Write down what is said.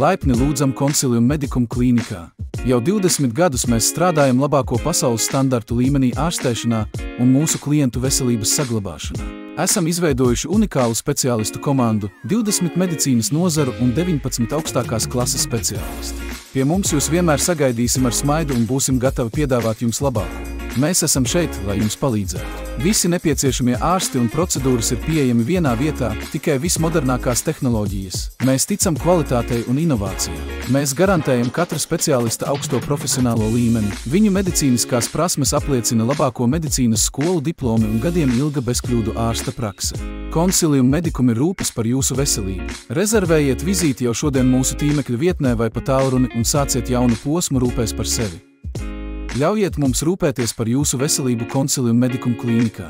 Laipni lūdzam Consilium Medicum klīnikā. Jau 20 gadus mēs strādājam labāko pasaules standartu līmenī ārstēšanā un mūsu klientu veselības saglabāšanā. Esam izveidojuši unikālu speciālistu komandu, 20 medicīnas nozaru un 19 augstākās klases speciālisti. Pie mums jūs vienmēr sagaidīsim ar smaidu un būsim gatavi piedāvāt jums labāko. Mēs esam šeit, lai jums palīdzētu. Visi nepieciešamie ārsti un procedūras ir pieejami vienā vietā, tikai vismodernākās tehnoloģijas. Mēs ticam kvalitātei un inovācijām. Mēs garantējam katra speciālista augsto profesionālo līmeni. Viņu medicīniskās prasmes apliecina labāko medicīnas skolu diplomi un gadiem ilga bezkļūdu ārsta prakse. Consilium Medicum ir rūpes par jūsu veselību. Rezervējiet vizīti jau šodien mūsu tīmekļa vietnē vai pa tālruni un sāciet jaunu posmu rūpēs par sevi. Ļaujiet mums rūpēties par jūsu veselību Consilium Medicum klīnikā.